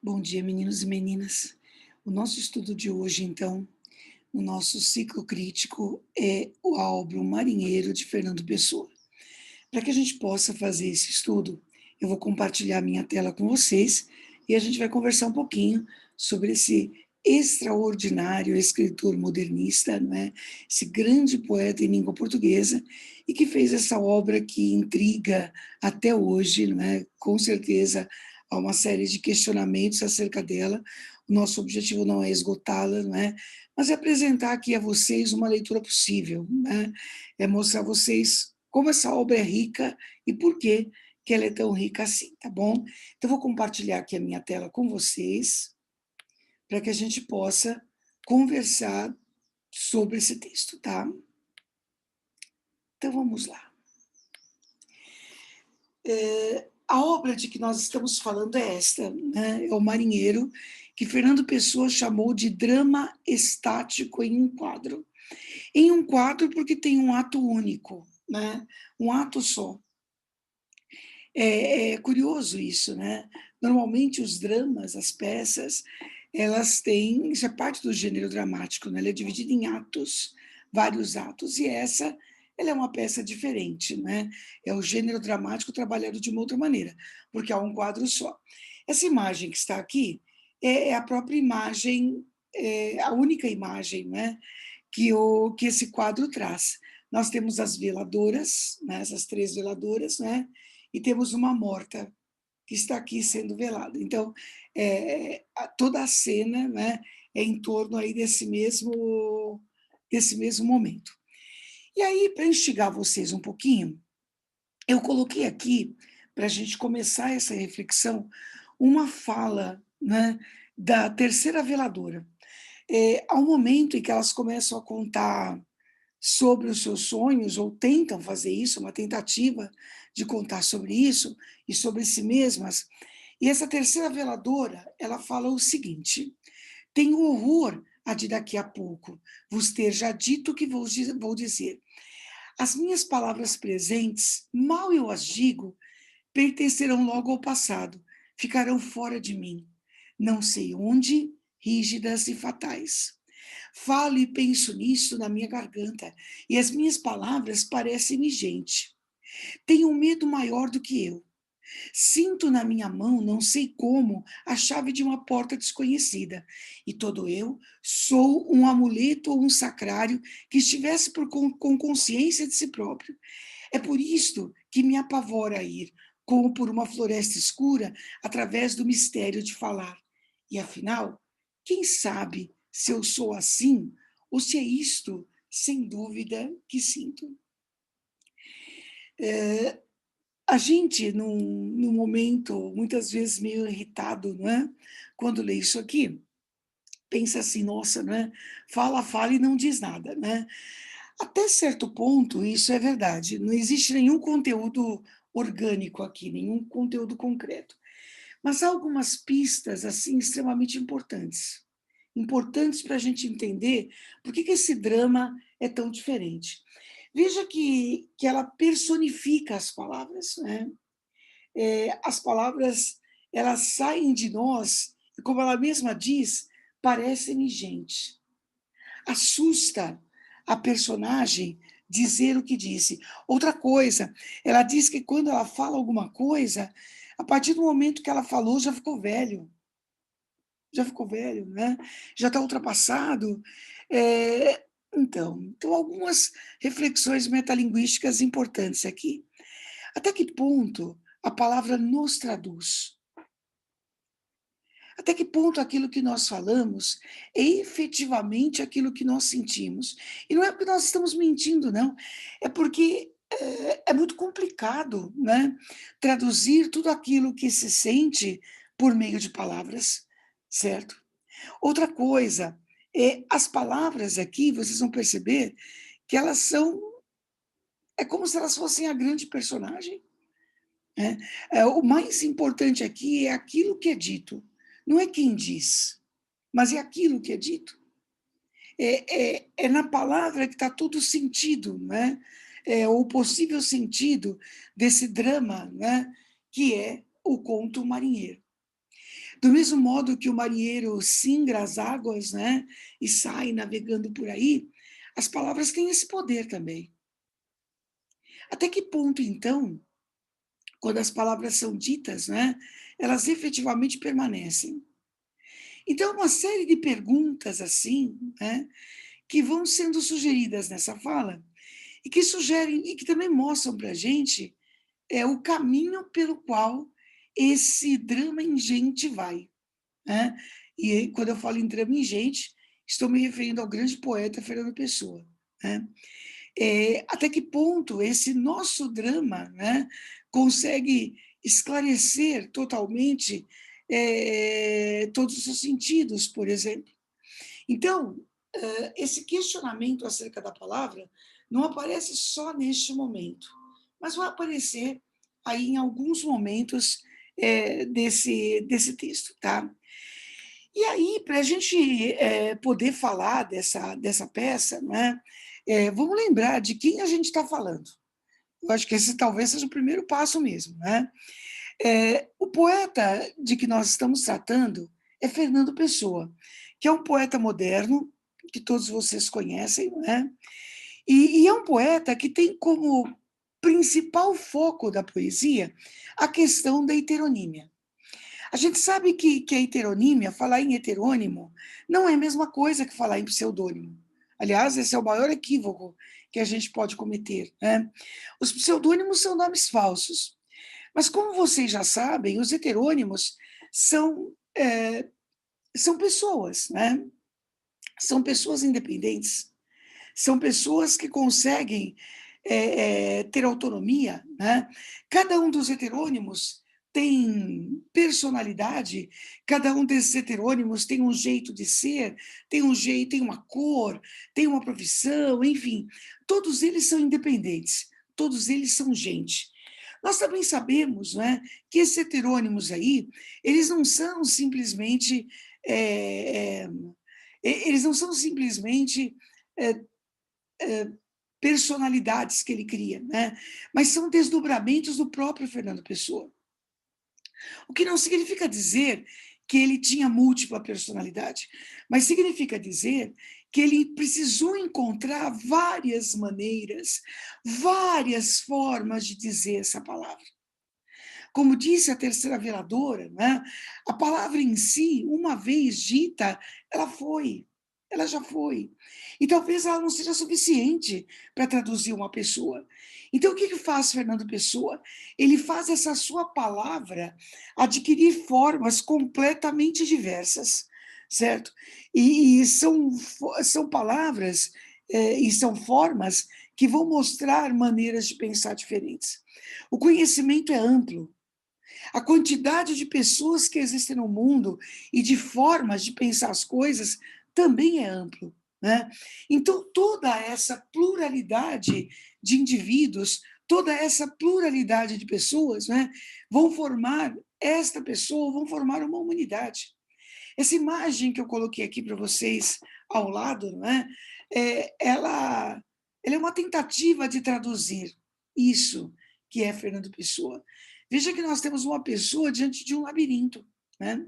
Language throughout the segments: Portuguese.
Bom dia, meninos e meninas. O nosso estudo de hoje, então, no nosso ciclo crítico, é a obra O Marinheiro, de Fernando Pessoa. Para que a gente possa fazer esse estudo, eu vou compartilhar minha tela com vocês e a gente vai conversar um pouquinho sobre esse extraordinário escritor modernista, não é? Esse grande poeta em língua portuguesa e que fez essa obra que intriga até hoje, não é? Com certeza há uma série de questionamentos acerca dela. O nosso objetivo não é esgotá-la, não é? Mas é apresentar aqui a vocês uma leitura possível, né? É mostrar a vocês como essa obra é rica e por que ela é tão rica assim, tá bom? Então, vou compartilhar aqui a minha tela com vocês, para que a gente possa conversar sobre esse texto, tá? Então, vamos lá. A obra de que nós estamos falando é esta, né? É O Marinheiro, que Fernando Pessoa chamou de drama estático em um quadro. Em um quadro porque tem um ato único, né? Um ato só. É curioso isso, né? Normalmente os dramas, as peças, elas têm, isso é parte do gênero dramático, né? Ela é dividida em atos, vários atos, e essa, ela é uma peça diferente, né? É o gênero dramático trabalhado de uma outra maneira, porque há um quadro só. Essa imagem que está aqui é a própria imagem, a única imagem, né? Que esse quadro traz. Nós temos as veladoras, né, essas três veladoras, né, e temos uma morta que está aqui sendo velada. Então, toda a cena, né, é em torno aí desse mesmo momento. E aí, para instigar vocês um pouquinho, eu coloquei aqui, para a gente começar essa reflexão, uma fala, né, da terceira veladora. Há um momento em que elas começam a contar sobre os seus sonhos, ou tentam fazer isso, uma tentativa de contar sobre isso e sobre si mesmas. E essa terceira veladora, ela fala o seguinte: tenho horror a de daqui a pouco vos ter já dito o que vou dizer. As minhas palavras presentes, mal eu as digo, pertencerão logo ao passado, ficarão fora de mim. Não sei onde, rígidas e fatais. Falo e penso nisso na minha garganta, e as minhas palavras parecem-me gente. Tenho um medo maior do que eu. Sinto na minha mão, não sei como, a chave de uma porta desconhecida, e todo eu sou um amuleto ou um sacrário que estivesse com consciência de si próprio. É por isto que me apavora ir, como por uma floresta escura, através do mistério de falar. E afinal, quem sabe se eu sou assim ou se é isto, sem dúvida, que sinto. A gente, num momento, muitas vezes meio irritado, não é? Quando lê isso aqui, pensa assim, nossa, né? Fala, fala e não diz nada, né? Até certo ponto, isso é verdade. Não existe nenhum conteúdo orgânico aqui, nenhum conteúdo concreto. Mas há algumas pistas, assim, extremamente importantes. Importantes para a gente entender por que esse drama é tão diferente. Veja que ela personifica as palavras, né? As palavras, elas saem de nós, e como ela mesma diz, parecem gente. Assusta a personagem dizer o que disse. Outra coisa, ela diz que quando ela fala alguma coisa, a partir do momento que ela falou, já ficou velho, né? Já está ultrapassado. Então, algumas reflexões metalinguísticas importantes aqui. Até que ponto a palavra nos traduz? Até que ponto aquilo que nós falamos é efetivamente aquilo que nós sentimos? E não é porque nós estamos mentindo, não. É porque é muito complicado, né? Traduzir tudo aquilo que se sente por meio de palavras, certo? Outra coisa, as palavras aqui, vocês vão perceber que elas são. É como se elas fossem a grande personagem. Né? O mais importante aqui é aquilo que é dito, não é quem diz, mas é aquilo que é dito. É na palavra que está todo o sentido, né? O possível sentido desse drama, né? Que é o conto marinheiro. Do mesmo modo que o marinheiro singra as águas, né, e sai navegando por aí, as palavras têm esse poder também. Até que ponto, então, quando as palavras são ditas, né, elas efetivamente permanecem? Então, uma série de perguntas assim, né, que vão sendo sugeridas nessa fala e que sugerem e que também mostram para a gente o caminho pelo qual esse drama ingente vai, né? E aí, quando eu falo em drama ingente, estou me referindo ao grande poeta Fernando Pessoa, né? Até que ponto esse nosso drama, né, consegue esclarecer totalmente todos os sentidos, por exemplo. Então, esse questionamento acerca da palavra não aparece só neste momento, mas vai aparecer aí em alguns momentos desse texto, tá? E aí, para a gente poder falar dessa peça, né, vamos lembrar de quem a gente está falando. Eu acho que esse talvez seja o primeiro passo mesmo, né? O poeta de que nós estamos tratando é Fernando Pessoa, que é um poeta moderno, que todos vocês conhecem, né? E é um poeta que tem como principal foco da poesia a questão da heteronímia. A gente sabe que a heteronímia, falar em heterônimo, não é a mesma coisa que falar em pseudônimo. Aliás, esse é o maior equívoco que a gente pode cometer, né? Os pseudônimos são nomes falsos. Mas, como vocês já sabem, os heterônimos são, são pessoas, né? São pessoas independentes, são pessoas que conseguem ter autonomia, né? Cada um dos heterônimos tem personalidade, cada um desses heterônimos tem um jeito de ser, tem um jeito, tem uma cor, tem uma profissão, enfim, todos eles são independentes, todos eles são gente. Nós também sabemos, né, que esses heterônimos aí, eles não são simplesmente eles não são simplesmente é, personalidades que ele cria, né? Mas são desdobramentos do próprio Fernando Pessoa. O que não significa dizer que ele tinha múltipla personalidade, mas significa dizer que ele precisou encontrar várias maneiras, várias formas de dizer essa palavra. Como disse a terceira vereadora, né, a palavra em si, uma vez dita, ela foi, ela já foi. E talvez ela não seja suficiente para traduzir uma pessoa. Então, o que faz Fernando Pessoa? Ele faz essa sua palavra adquirir formas completamente diversas, certo? E são palavras e são formas que vão mostrar maneiras de pensar diferentes. O conhecimento é amplo, a quantidade de pessoas que existem no mundo e de formas de pensar as coisas também é amplo, né? Então, toda essa pluralidade de indivíduos, toda essa pluralidade de pessoas, né, vão formar esta pessoa, vão formar uma humanidade. Essa imagem que eu coloquei aqui para vocês ao lado, né, ela é uma tentativa de traduzir isso que é Fernando Pessoa. Veja que nós temos uma pessoa diante de um labirinto, né?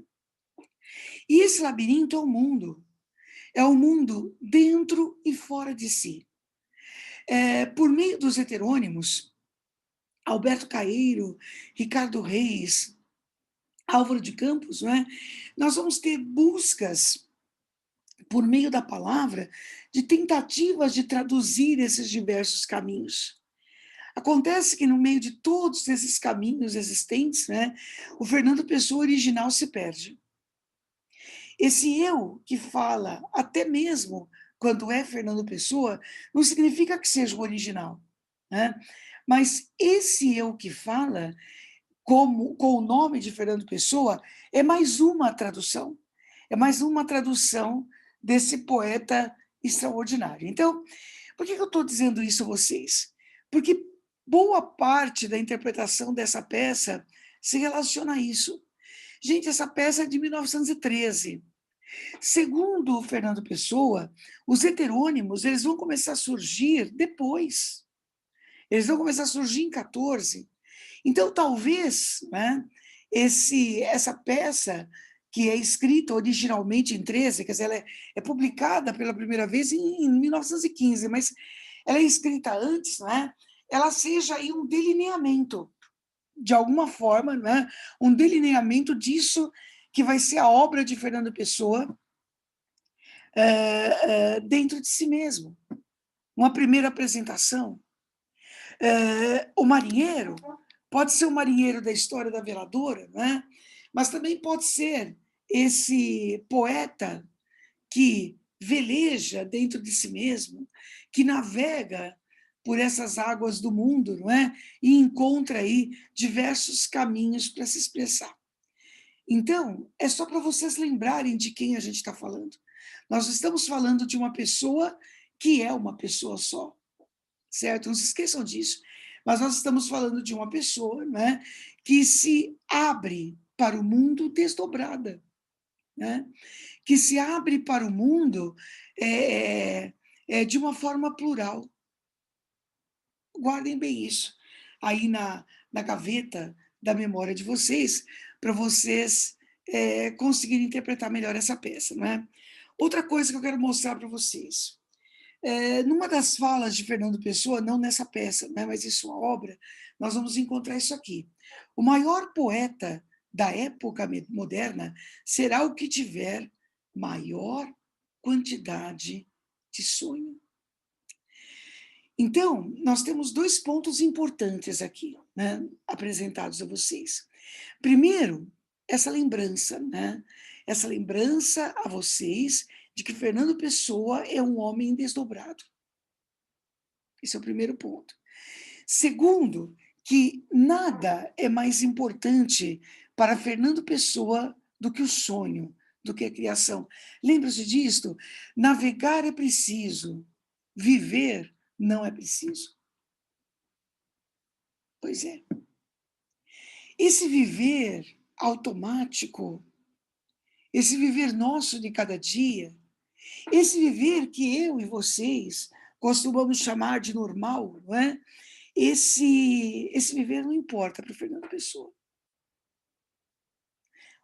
E esse labirinto é o mundo dentro e fora de si. Por meio dos heterônimos, Alberto Caeiro, Ricardo Reis, Álvaro de Campos, né? Nós vamos ter buscas por meio da palavra de tentativas de traduzir esses diversos caminhos. Acontece que no meio de todos esses caminhos existentes, né, o Fernando Pessoa original se perde. Esse eu que fala, até mesmo quando é Fernando Pessoa, não significa que seja o original, né? Mas esse eu que fala, com o nome de Fernando Pessoa, é mais uma tradução. É mais uma tradução desse poeta extraordinário. Então, por que eu estou dizendo isso a vocês? Porque boa parte da interpretação dessa peça se relaciona a isso. Gente, essa peça é de 1913. Segundo o Fernando Pessoa, os heterônimos eles vão começar a surgir depois. Eles vão começar a surgir em 14. Então, talvez, né, essa peça que é escrita originalmente em 13, quer dizer, ela é publicada pela primeira vez em 1915, mas ela é escrita antes, não é? Ela seja aí um delineamento, de alguma forma, né? Um delineamento disso que vai ser a obra de Fernando Pessoa dentro de si mesmo. Uma primeira apresentação. O marinheiro pode ser o marinheiro da história da veladora, né? Mas também pode ser esse poeta que veleja dentro de si mesmo, que navega por essas águas do mundo, não é? E encontra aí diversos caminhos para se expressar. Então, é só para vocês lembrarem de quem a gente está falando. Nós estamos falando de uma pessoa que é uma pessoa só, certo? Não se esqueçam disso. Mas nós estamos falando de uma pessoa, né, que se abre para o mundo desdobrada, né? Que se abre para o mundo de uma forma plural. Guardem bem isso aí na gaveta da memória de vocês, para vocês conseguirem interpretar melhor essa peça. Né? Outra coisa que eu quero mostrar para vocês. Numa das falas de Fernando Pessoa, não nessa peça, né, mas em sua obra, nós vamos encontrar isso aqui. O maior poeta da época moderna será o que tiver maior quantidade de sonho. Então, nós temos dois pontos importantes aqui, né, apresentados a vocês. Primeiro, essa lembrança, né? Essa lembrança a vocês de que Fernando Pessoa é um homem desdobrado. Esse é o primeiro ponto. Segundo, que nada é mais importante para Fernando Pessoa do que o sonho, do que a criação. Lembra-se disto? Navegar é preciso, viver não é preciso. Pois é. Esse viver automático, esse viver nosso de cada dia, esse viver que eu e vocês costumamos chamar de normal, não é? Esse viver não importa para Fernando Pessoa.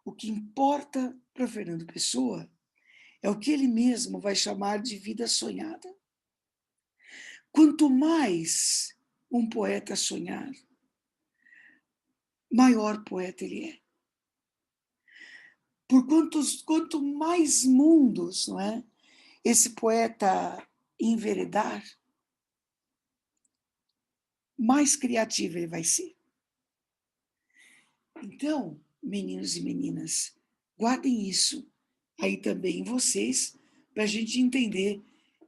O que importa para Fernando Pessoa é o que ele mesmo vai chamar de vida sonhada. Quanto mais um poeta sonhar, maior poeta ele é. Quanto mais mundos, não é? Esse poeta enveredar, mais criativo ele vai ser. Então, meninos e meninas, guardem isso aí também em vocês, para a gente entender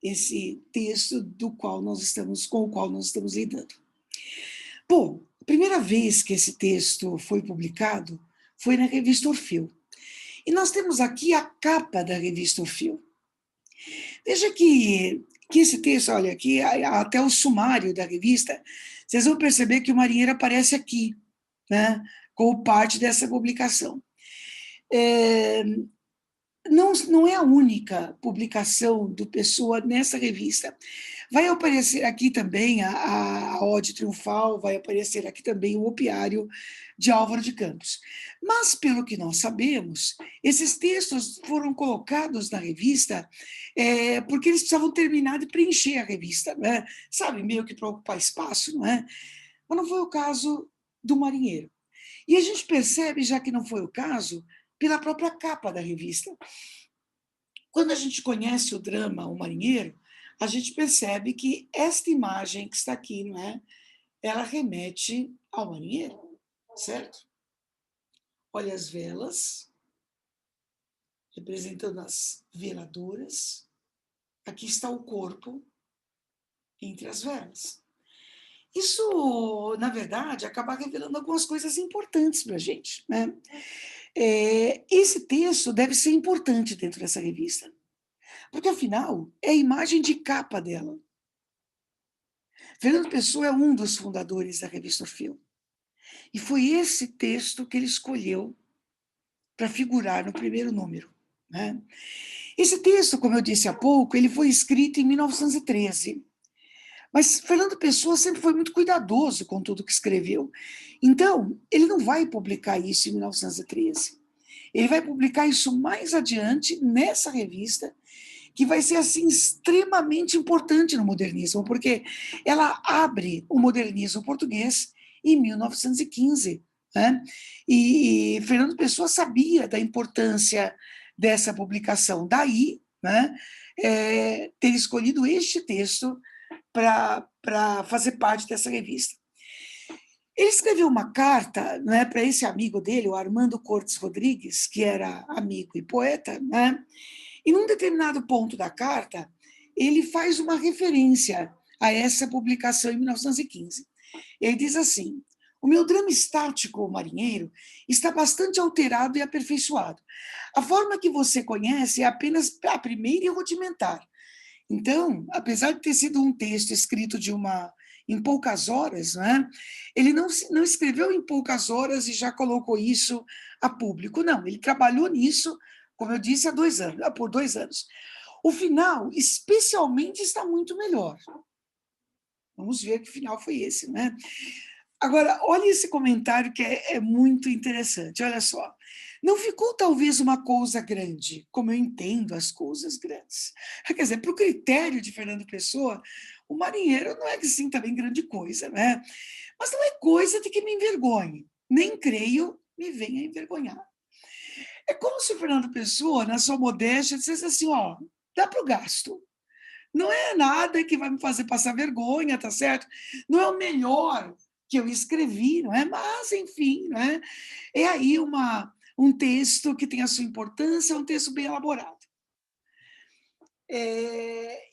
esse texto com o qual nós estamos lidando. Bom, a primeira vez que esse texto foi publicado foi na revista Orfeu. E nós temos aqui a capa da revista Orfeu. Veja que esse texto, olha, aqui até o sumário da revista, vocês vão perceber que o marinheiro aparece aqui, né, como parte dessa publicação. Não é a única publicação do Pessoa nessa revista. Vai aparecer aqui também a Ode Triunfal, vai aparecer aqui também o Opiário de Álvaro de Campos. Mas, pelo que nós sabemos, esses textos foram colocados na revista porque eles precisavam terminar de preencher a revista, né? Sabe, meio que para ocupar espaço, não é? Mas não foi o caso do Marinheiro. E a gente percebe, já que não foi o caso, pela própria capa da revista. Quando a gente conhece o drama O Marinheiro, a gente percebe que esta imagem que está aqui, não é? Ela remete ao marinheiro, certo? Olha as velas, representando as veladoras. Aqui está o corpo entre as velas. Isso, na verdade, acaba revelando algumas coisas importantes para a gente, né? Esse texto deve ser importante dentro dessa revista, porque, afinal, é a imagem de capa dela. Fernando Pessoa é um dos fundadores da revista Orfeu. E foi esse texto que ele escolheu para figurar no primeiro número. Né? Esse texto, como eu disse há pouco, ele foi escrito em 1913. Mas Fernando Pessoa sempre foi muito cuidadoso com tudo que escreveu. Então, ele não vai publicar isso em 1913. Ele vai publicar isso mais adiante nessa revista, que vai ser assim extremamente importante no modernismo, porque ela abre o modernismo português em 1915, né? E Fernando Pessoa sabia da importância dessa publicação, daí, né, ter escolhido este texto para fazer parte dessa revista. Ele escreveu uma carta, né, para esse amigo dele, o Armando Cortes Rodrigues, que era amigo e poeta, né, e num determinado ponto da carta, ele faz uma referência a essa publicação em 1915. Ele diz assim: o meu drama estático, o marinheiro, está bastante alterado e aperfeiçoado. A forma que você conhece é apenas a primeira e rudimentar. Então, apesar de ter sido um texto escrito em poucas horas, né, ele não escreveu em poucas horas e já colocou isso a público. Não, ele trabalhou nisso, como eu disse, por 2 anos. O final, especialmente, está muito melhor. Vamos ver que final foi esse, né? Agora, olha esse comentário que é muito interessante, olha só. Não ficou talvez uma coisa grande, como eu entendo as coisas grandes. Quer dizer, para o critério de Fernando Pessoa, o marinheiro não é que sim também grande coisa, né? Mas não é coisa de que me envergonhe, nem creio me venha envergonhar. É como se o Fernando Pessoa, na sua modéstia, dissesse assim, ó, dá para o gasto. Não é nada que vai me fazer passar vergonha, tá certo? Não é o melhor que eu escrevi, não é? Mas, enfim, não é? É aí um texto que tem a sua importância, um texto bem elaborado.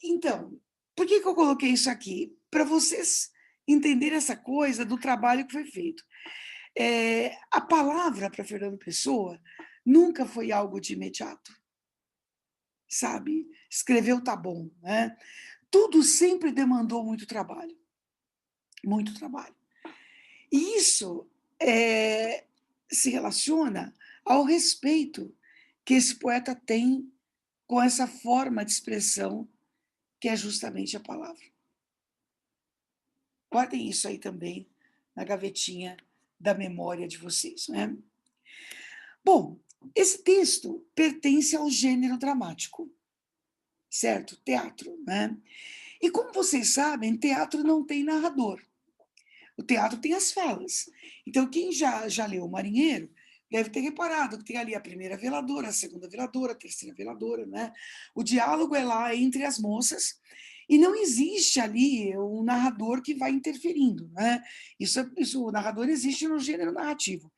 Então, por que eu coloquei isso aqui? Para vocês entenderem essa coisa do trabalho que foi feito. A palavra para Fernando Pessoa nunca foi algo de imediato, sabe? Escreveu tá bom, né? Tudo sempre demandou muito trabalho, muito trabalho. E isso se relaciona ao respeito que esse poeta tem com essa forma de expressão que é justamente a palavra. Guardem isso aí também na gavetinha da memória de vocês, né? Bom, esse texto pertence ao gênero dramático, certo? Teatro, né? E como vocês sabem, teatro não tem narrador. O teatro tem as falas. Então, quem já leu O Marinheiro deve ter reparado que tem ali a primeira veladora, a segunda veladora, a terceira veladora, né? O diálogo é lá entre as moças e não existe ali um narrador que vai interferindo, né? O narrador existe no gênero narrativo.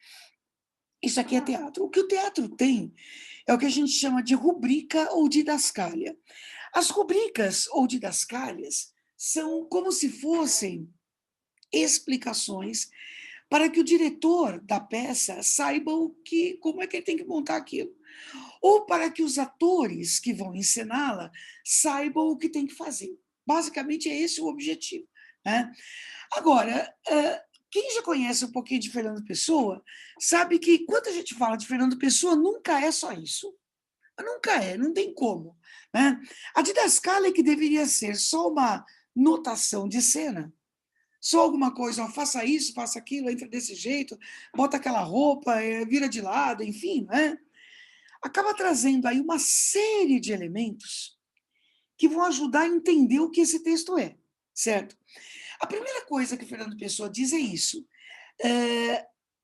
Isso aqui é teatro. O que o teatro tem é o que a gente chama de rubrica ou didascália. As rubricas ou didascálias são como se fossem explicações para que o diretor da peça saiba como é que ele tem que montar aquilo. Ou para que os atores que vão encená-la saibam o que tem que fazer. Basicamente, é esse o objetivo, né? Agora, quem já conhece um pouquinho de Fernando Pessoa sabe que quando a gente fala de Fernando Pessoa, nunca é só isso. Nunca é, não tem como, né? A didascália que deveria ser só uma notação de cena, só alguma coisa, ó, faça isso, faça aquilo, entra desse jeito, bota aquela roupa, vira de lado, enfim, né? Acaba trazendo aí uma série de elementos que vão ajudar a entender o que esse texto é, certo? A primeira coisa que o Fernando Pessoa diz é isso.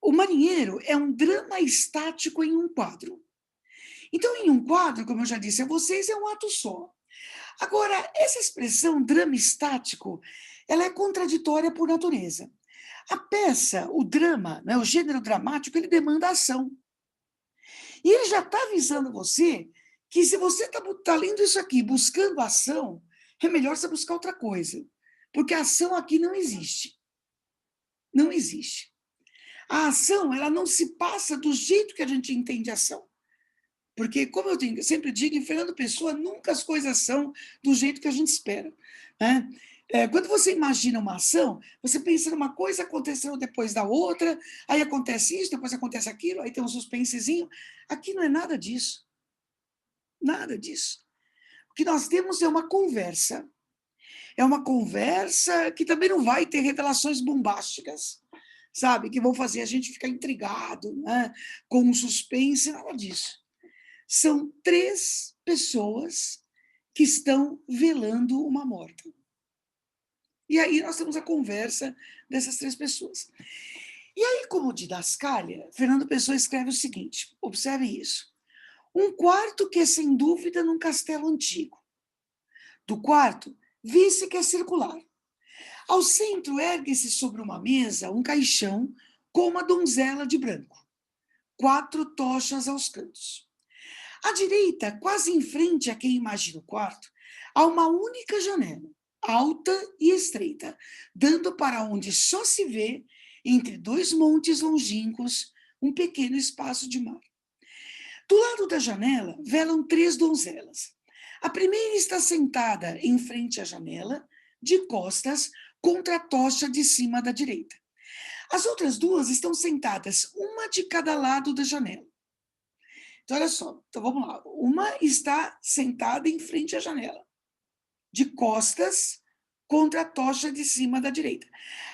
O Marinheiro é um drama estático em um quadro. Então, em um quadro, como eu já disse a vocês, é um ato só. Agora, essa expressão drama estático, ela é contraditória por natureza. A peça, o drama, né, o gênero dramático, ele demanda ação. E ele já está avisando você que se você está lendo isso aqui buscando ação, é melhor você buscar outra coisa. Porque a ação aqui não existe. Não existe. A ação, ela não se passa do jeito que a gente entende a ação. Porque, como eu sempre digo, em Fernando Pessoa, nunca as coisas são do jeito que a gente espera, né? Quando você imagina uma ação, você pensa numa coisa acontecendo depois da outra, aí acontece isso, depois acontece aquilo, aí tem um suspensezinho. Aqui não é nada disso. Nada disso. O que nós temos é uma conversa. É uma conversa que também não vai ter revelações bombásticas. sabe? Que vão fazer a gente ficar intrigado, né? Com um suspense, nada disso. São 3 pessoas que estão velando uma morta. E aí nós temos a conversa dessas 3 pessoas. E aí, como didascália, Fernando Pessoa escreve o seguinte, observe isso. Um quarto que é sem dúvida num castelo antigo. Do quarto, vê-se que é circular. Ao centro ergue-se sobre uma mesa um caixão com uma donzela de branco. 4 tochas aos cantos. À direita, quase em frente a quem imagina o quarto, há uma única janela, alta e estreita, dando para onde só se vê, entre 2 montes longínquos, um pequeno espaço de mar. Do lado da janela, velam 3 donzelas. A primeira está sentada em frente à janela, de costas, contra a tocha de cima da direita. As outras 2 estão sentadas, uma de cada lado da janela. Então, olha só, então vamos lá. Uma está sentada em frente à janela, de costas, contra a tocha de cima da direita.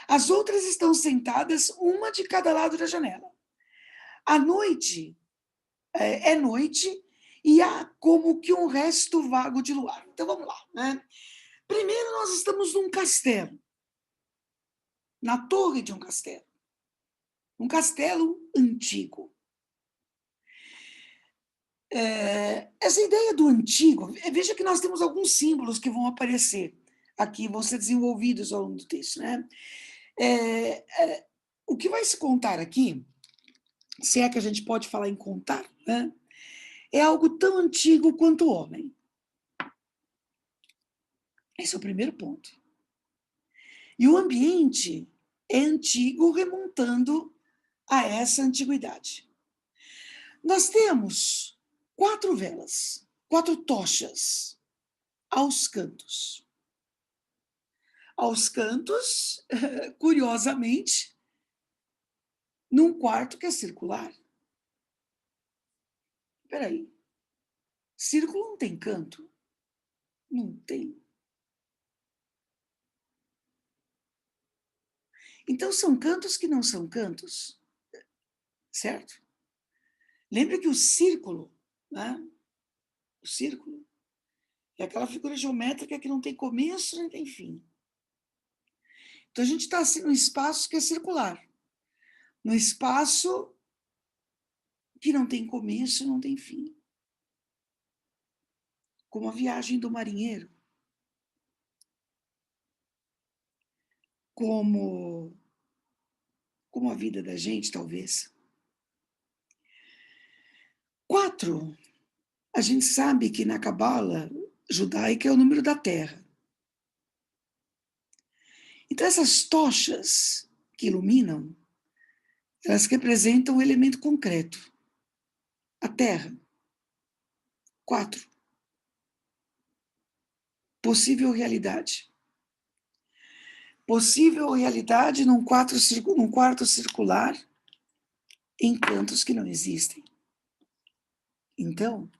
As outras estão sentadas, uma de cada lado da janela. À noite, é noite, e há como que um resto vago de luar. Então, vamos lá, né? Primeiro, nós estamos num castelo, na torre de um castelo antigo. Essa ideia do antigo, veja que nós temos alguns símbolos que vão aparecer aqui, vão ser desenvolvidos ao longo do texto, né? O que vai se contar aqui, se é que a gente pode falar em contar, né? É algo tão antigo quanto o homem. Esse é o primeiro ponto. E o ambiente é antigo, remontando a essa antiguidade. Nós temos 4 velas, 4 tochas aos cantos. Aos cantos, curiosamente, num quarto que é circular. Espera aí. Círculo não tem canto? Não tem. Então, são cantos que não são cantos, certo? Lembra que o círculo, né? O círculo é aquela figura geométrica que não tem começo nem tem fim. Então, a gente está assim, num espaço que é circular. Num espaço que não tem começo, não tem fim. Como a viagem do marinheiro. Como a vida da gente, talvez. 4, a gente sabe que na cabala judaica é o número da terra. Então, essas tochas que iluminam, elas representam o elemento concreto, a terra. 4. Possível realidade. Possível realidade num quarto circular em cantos que não existem. Então,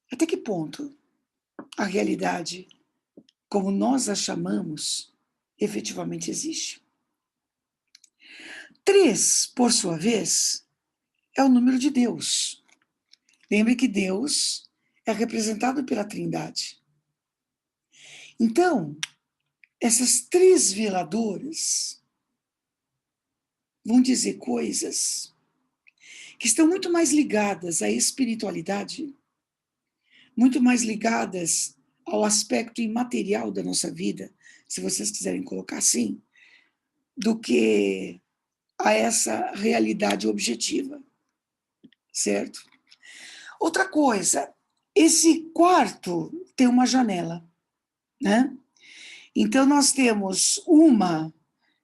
até que ponto a realidade, como nós a chamamos, efetivamente existe? 3, por sua vez, é o número de Deus. Lembre que Deus é representado pela Trindade. Então, essas 3 veladoras vão dizer coisas que estão muito mais ligadas à espiritualidade, muito mais ligadas ao aspecto imaterial da nossa vida, se vocês quiserem colocar assim, do que a essa realidade objetiva, certo? Outra coisa, esse quarto tem uma janela, né? Então, nós temos uma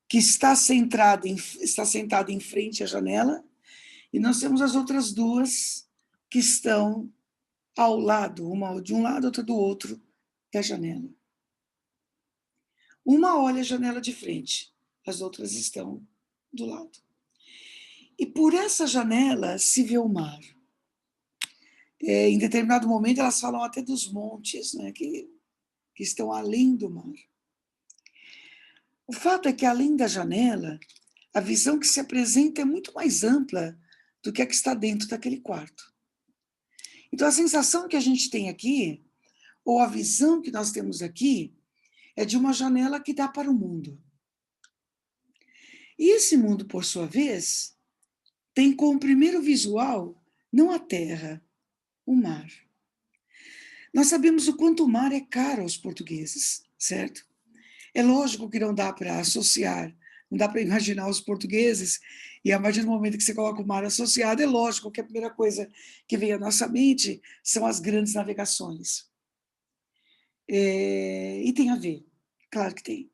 que está sentada em frente à janela, e nós temos as outras 2 que estão ao lado, uma de um lado, outra do outro, da janela. Uma olha a janela de frente, as outras estão do lado. E por essa janela se vê o mar. Em determinado momento, elas falam até dos montes, né, que estão além do mar. O fato é que, além da janela, a visão que se apresenta é muito mais ampla do que a que está dentro daquele quarto. Então, a sensação que a gente tem aqui, ou a visão que nós temos aqui, é de uma janela que dá para o mundo. E esse mundo, por sua vez, tem como primeiro visual não a terra, o mar. Nós sabemos o quanto o mar é caro aos portugueses, certo? É lógico que não dá para associar, não dá para imaginar os portugueses, e a partir do momento que você coloca o mar associado, é lógico que a primeira coisa que vem à nossa mente são as grandes navegações. E tem a ver, claro que tem.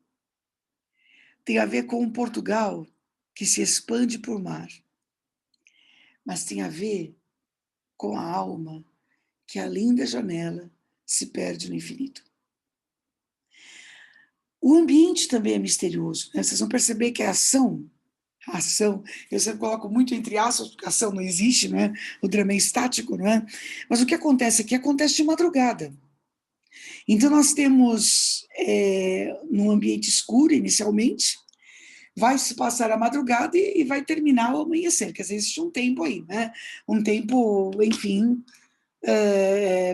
Tem a ver com um Portugal que se expande por mar, mas tem a ver com a alma que, além da janela, se perde no infinito. O ambiente também é misterioso, né? Vocês vão perceber que a ação, eu sempre coloco muito entre aspas, porque a ação não existe, né? O drama é estático, não é? Mas o que acontece aqui acontece de madrugada. Então nós temos, num ambiente escuro inicialmente, vai se passar a madrugada e vai terminar o amanhecer, quer dizer, existe um tempo aí, né? Um tempo, enfim,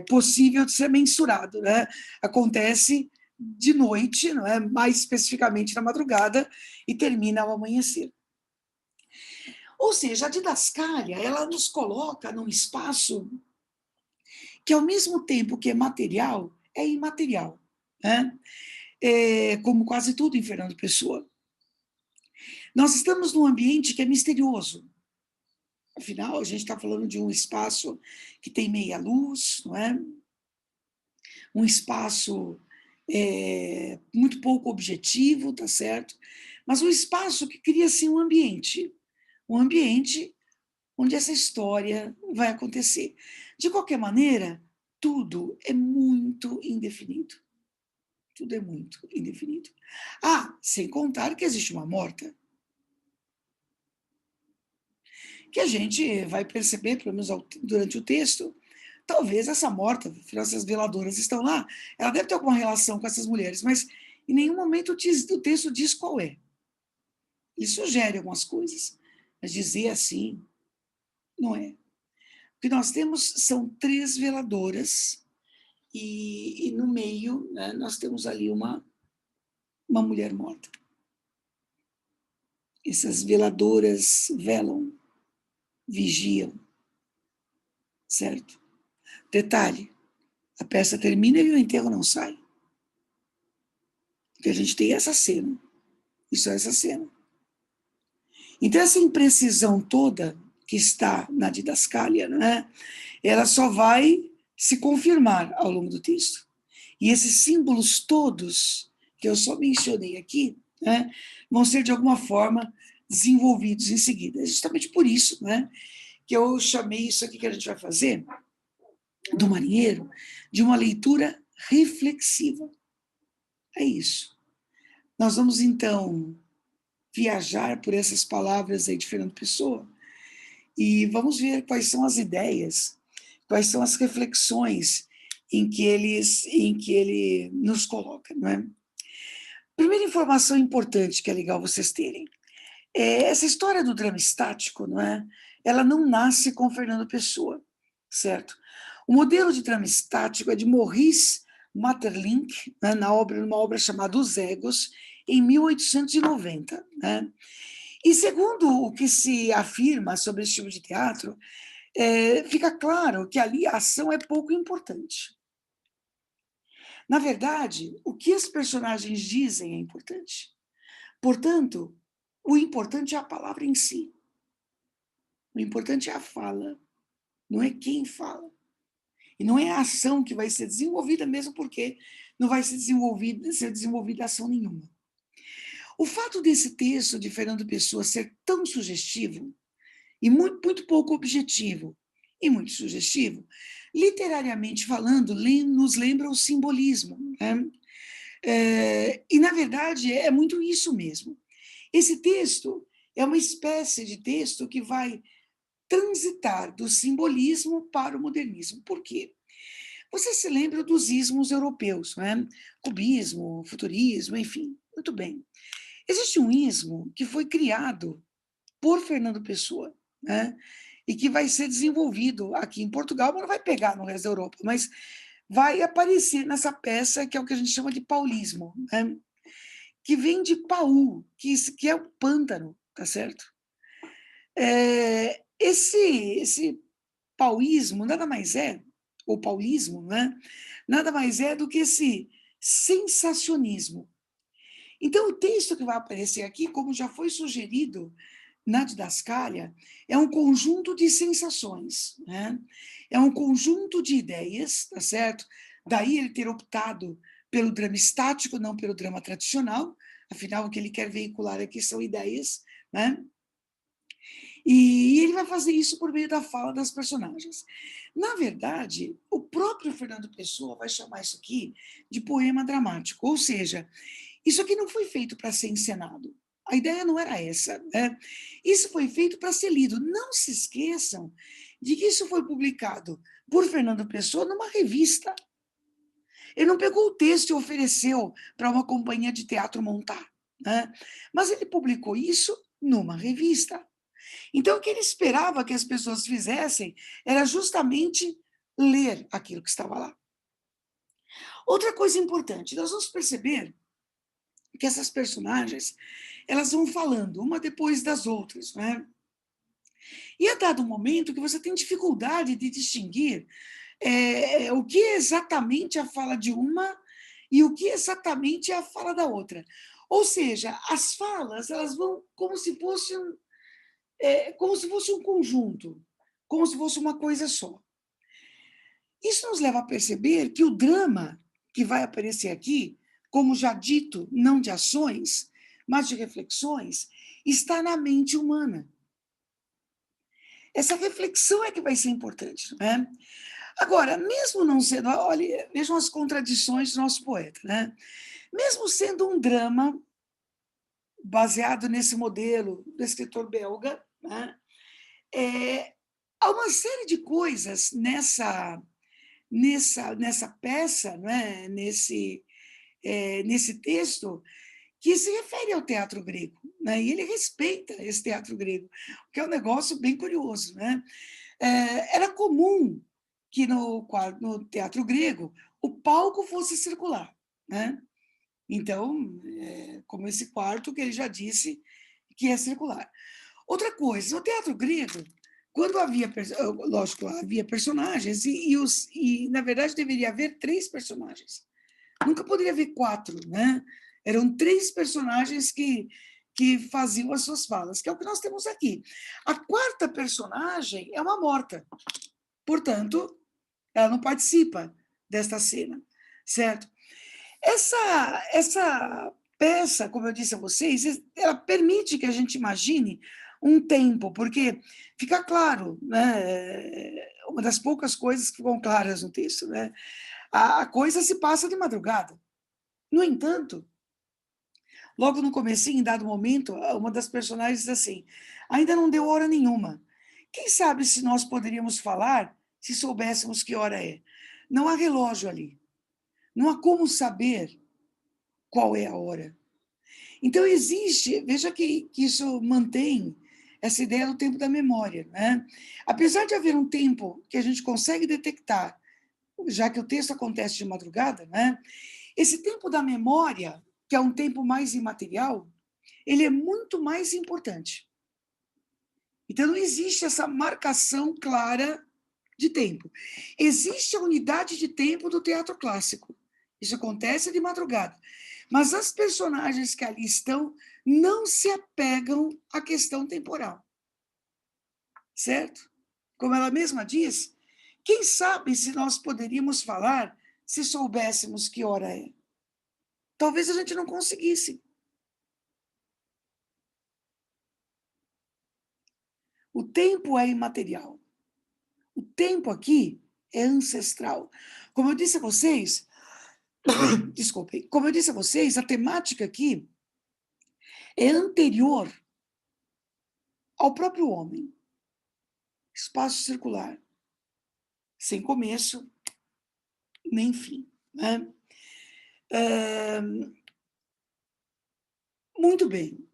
possível de ser mensurado, né? Acontece de noite, não é? Mais especificamente na madrugada, e termina ao amanhecer. Ou seja, a didascália, ela nos coloca num espaço que, ao mesmo tempo que é material, é imaterial, né? Como quase tudo em Fernando Pessoa. Nós estamos num ambiente que é misterioso. Afinal, a gente está falando de um espaço que tem meia luz, não é? Um espaço muito pouco objetivo, tá certo? Mas um espaço que cria, assim, um ambiente onde essa história vai acontecer. De qualquer maneira, tudo é muito indefinido. Tudo é muito indefinido. Ah, sem contar que existe uma morta, que a gente vai perceber, pelo menos durante o texto, talvez essa morta, afinal, essas veladoras estão lá, ela deve ter alguma relação com essas mulheres, mas em nenhum momento o texto diz qual é. Ele sugere algumas coisas, mas dizer assim, não é. O que nós temos são 3 veladoras e no meio, né, nós temos ali uma mulher morta. Essas veladoras velam, vigiam, certo? Detalhe, a peça termina e o enterro não sai. Porque a gente tem essa cena, e só essa cena. Então, essa imprecisão toda que está na didascália, né, ela só vai se confirmar ao longo do texto. E esses símbolos todos, que eu só mencionei aqui, né, vão ser, de alguma forma, desenvolvidos em seguida. É justamente por isso, né, que eu chamei isso aqui que a gente vai fazer, do marinheiro, de uma leitura reflexiva. É isso. Nós vamos, então, viajar por essas palavras aí de Fernando Pessoa e vamos ver quais são as ideias, quais são as reflexões em que ele nos coloca, não é? Primeira informação importante que é legal vocês terem. Essa história do drama estático, não é? Ela não nasce com Fernando Pessoa, certo? O modelo de drama estático é de Maurice Maeterlinck, né, numa obra chamada Os Egos, em 1890. Né? E segundo o que se afirma sobre esse tipo de teatro, fica claro que ali a ação é pouco importante. Na verdade, o que os personagens dizem é importante. Portanto, o importante é a palavra em si. O importante é a fala, não é quem fala. E não é a ação que vai ser desenvolvida, mesmo porque não vai ser desenvolvida ação nenhuma. O fato desse texto de Fernando Pessoa ser tão sugestivo, e muito, muito pouco objetivo, e muito sugestivo, literariamente falando, nos lembra o simbolismo. Né? E, na verdade, é muito isso mesmo. Esse texto é uma espécie de texto que vai transitar do simbolismo para o modernismo. Por quê? Você se lembra dos ismos europeus, né? Cubismo, futurismo, enfim, muito bem. Existe um ismo que foi criado por Fernando Pessoa, né? E que vai ser desenvolvido aqui em Portugal, mas não vai pegar no resto da Europa, mas vai aparecer nessa peça que é o que a gente chama de paulismo, né? Que vem de Paul, que é o pântano, tá certo? Esse paulismo nada mais é, ou paulismo, né? Nada mais é do que esse sensacionismo. Então, o texto que vai aparecer aqui, como já foi sugerido na didascália, é um conjunto de sensações, né? É um conjunto de ideias, tá certo? Daí ele ter optado pelo drama estático, não pelo drama tradicional, afinal, o que ele quer veicular aqui são ideias, né? E ele vai fazer isso por meio da fala das personagens. Na verdade, o próprio Fernando Pessoa vai chamar isso aqui de poema dramático, ou seja, isso aqui não foi feito para ser encenado. A ideia não era essa, né? Isso foi feito para ser lido. Não se esqueçam de que isso foi publicado por Fernando Pessoa numa revista. Ele não pegou o texto e ofereceu para uma companhia de teatro montar, né? Mas ele publicou isso numa revista. Então, o que ele esperava que as pessoas fizessem era justamente ler aquilo que estava lá. Outra coisa importante, nós vamos perceber que essas personagens, elas vão falando uma depois das outras, né? E a dado momento que você tem dificuldade de distinguir o que é exatamente a fala de uma e o que exatamente é a fala da outra. Ou seja, as falas, elas vão como se fosse um conjunto, como se fosse uma coisa só. Isso nos leva a perceber que o drama que vai aparecer aqui, como já dito, não de ações, mas de reflexões, está na mente humana. Essa reflexão é que vai ser importante, né? Agora, mesmo não sendo, olha, vejam as contradições do nosso poeta, né? Mesmo sendo um drama baseado nesse modelo do escritor belga, né? Há uma série de coisas nessa peça, né? Nesse texto, que se refere ao teatro grego, né? E ele respeita esse teatro grego, o que é um negócio bem curioso, né? Era comum que no teatro grego o palco fosse circular, né? Então, como esse quarto que ele já disse que é circular. Outra coisa, no teatro grego, quando havia, lógico, havia personagens e na verdade deveria haver 3 personagens. Nunca poderia haver 4, né? Eram 3 personagens que faziam as suas falas, que é o que nós temos aqui. A quarta personagem é uma morta, portanto, ela não participa desta cena, certo? Essa peça, como eu disse a vocês, ela permite que a gente imagine um tempo, porque fica claro, né? Uma das poucas coisas que ficam claras no texto, né? A coisa se passa de madrugada. No entanto, logo no comecinho, em dado momento, uma das personagens diz assim, ainda não deu hora nenhuma. Quem sabe se nós poderíamos falar se soubéssemos que hora é? Não há relógio ali. Não há como saber qual é a hora. Então, existe, veja que isso mantém essa ideia do tempo da memória, né? Apesar de haver um tempo que a gente consegue detectar, já que o texto acontece de madrugada, né? Esse tempo da memória, que é um tempo mais imaterial, ele é muito mais importante. Então, não existe essa marcação clara de tempo. Existe a unidade de tempo do teatro clássico. Isso acontece de madrugada. Mas as personagens que ali estão não se apegam à questão temporal. Certo? Como ela mesma diz, quem sabe se nós poderíamos falar se soubéssemos que hora é? Talvez a gente não conseguisse. O tempo é imaterial. O tempo aqui é ancestral. Como eu disse a vocês, desculpem, como eu disse a vocês, a temática aqui é anterior ao próprio homem. Espaço circular, sem começo nem fim. Né? Muito bem.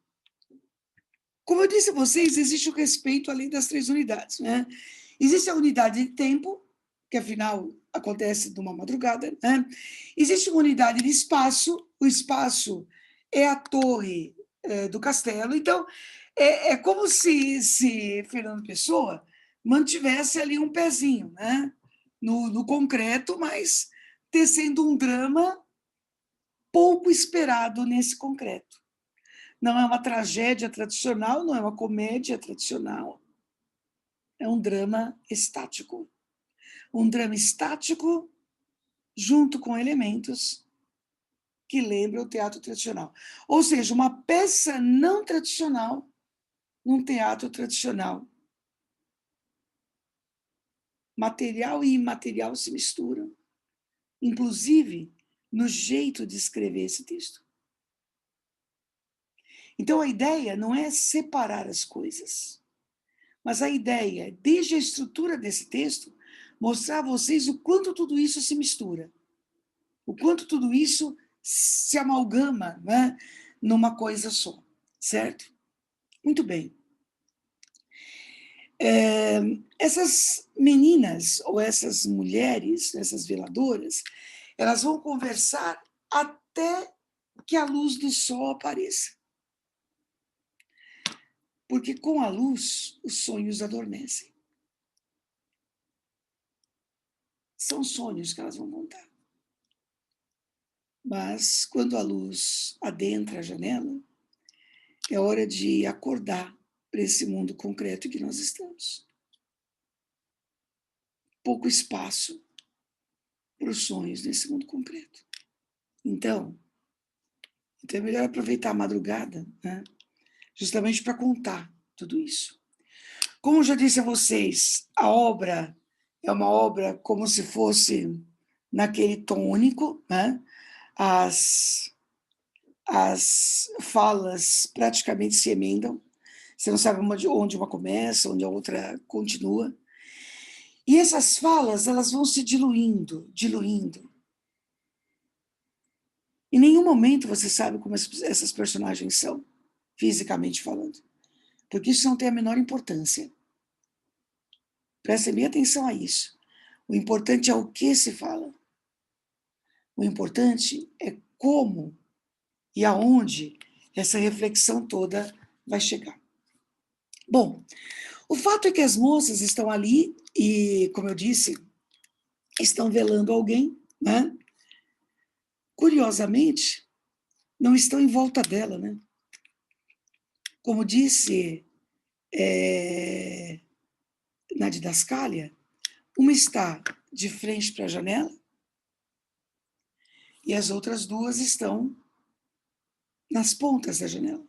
Como eu disse a vocês, existe o respeito além das 3 unidades, né? Existe a unidade de tempo, que afinal acontece numa madrugada, né? Existe uma unidade de espaço, o espaço é a torre do castelo, então é como se Fernando Pessoa mantivesse ali um pezinho, né? No concreto, mas tecendo um drama pouco esperado nesse concreto. Não é uma tragédia tradicional, não é uma comédia tradicional, é um drama estático. Um drama estático junto com elementos que lembram o teatro tradicional. Ou seja, uma peça não tradicional num teatro tradicional. Material e imaterial se misturam, inclusive no jeito de escrever esse texto. Então, a ideia não é separar as coisas, mas a ideia, desde a estrutura desse texto, mostrar a vocês o quanto tudo isso se mistura, o quanto tudo isso se amalgama, né, numa coisa só, certo? Muito bem. Essas meninas, ou essas mulheres, essas veladoras, elas vão conversar até que a luz do sol apareça. Porque com a luz, os sonhos adormecem. São sonhos que elas vão contar. Mas quando a luz adentra a janela, é hora de acordar para esse mundo concreto que nós estamos. Pouco espaço para os sonhos nesse mundo concreto. Então é melhor aproveitar a madrugada, né, justamente para contar tudo isso. Como eu já disse a vocês, a obra é uma obra como se fosse naquele tom único, né? As falas praticamente se emendam, você não sabe onde uma começa, onde a outra continua. E essas falas, elas vão se diluindo, diluindo. Em nenhum momento você sabe como essas personagens são, fisicamente falando, porque isso não tem a menor importância. Prestem bem atenção a isso. O importante é o que se fala. O importante é como e aonde essa reflexão toda vai chegar. Bom, o fato é que as moças estão ali e, como eu disse, estão velando alguém, né? Curiosamente, não estão em volta dela, né? Como disse na didascália, uma está de frente para a janela e as outras duas estão nas pontas da janela.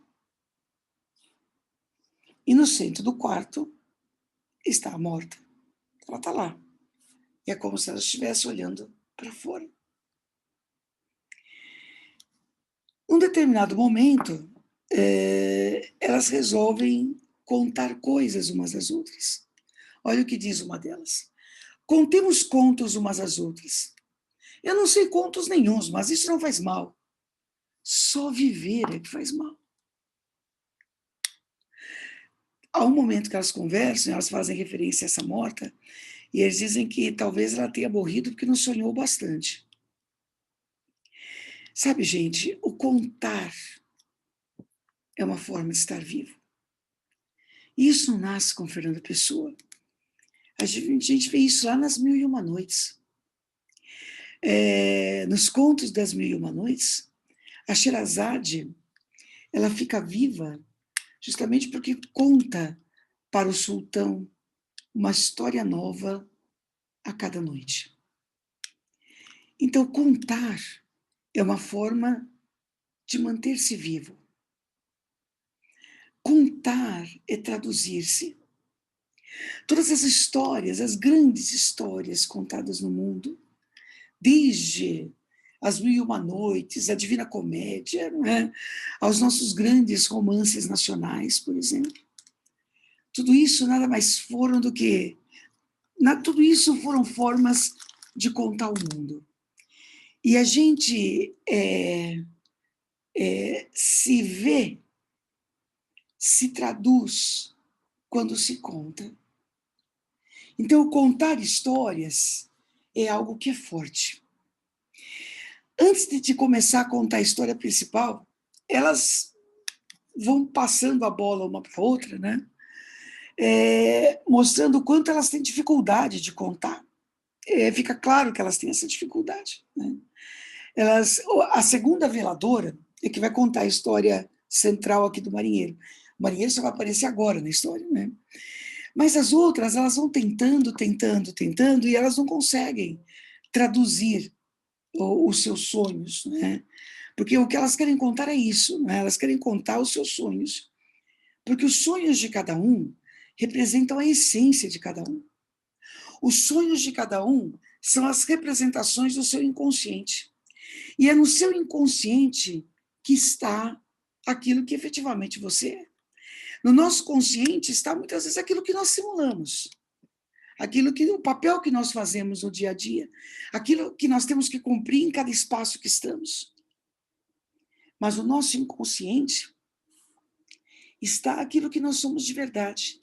E no centro do quarto está a morta. Ela está lá. E é como se ela estivesse olhando para fora. Num determinado momento, elas resolvem contar coisas umas às outras. Olha o que diz uma delas. Contemos contos umas às outras. Eu não sei contos nenhuns, mas isso não faz mal. Só viver é que faz mal. Há um momento que elas conversam, elas fazem referência a essa morta, e eles dizem que talvez ela tenha morrido porque não sonhou bastante. Sabe, gente, o contar é uma forma de estar vivo. E isso não nasce com Fernando Pessoa. A gente vê isso lá nas Mil e Uma Noites. Nos contos das Mil e Uma Noites, a Sherazade, ela fica viva justamente porque conta para o sultão uma história nova a cada noite. Então, contar é uma forma de manter-se vivo. Contar é traduzir-se. Todas as histórias, as grandes histórias contadas no mundo, desde as Mil e Uma Noites, a Divina Comédia, né, aos nossos grandes romances nacionais, por exemplo. Tudo isso nada mais foram do que... tudo isso foram formas de contar o mundo. E a gente se vê, se traduz quando se conta. Então, contar histórias é algo que é forte. Antes de começar a contar a história principal, elas vão passando a bola uma para a outra, né? Mostrando o quanto elas têm dificuldade de contar. Fica claro que elas têm essa dificuldade, né? A segunda veladora é que vai contar a história central aqui do marinheiro. O marinheiro só vai aparecer agora na história, né? Mas as outras, elas vão tentando, e elas não conseguem traduzir os seus sonhos, né? Porque o que elas querem contar é isso, né? Elas querem contar os seus sonhos. Porque os sonhos de cada um representam a essência de cada um. Os sonhos de cada um são as representações do seu inconsciente. E é no seu inconsciente que está aquilo que efetivamente você é. No nosso consciente está muitas vezes aquilo que nós simulamos, o papel que nós fazemos no dia a dia, aquilo que nós temos que cumprir em cada espaço que estamos. Mas o nosso inconsciente está aquilo que nós somos de verdade.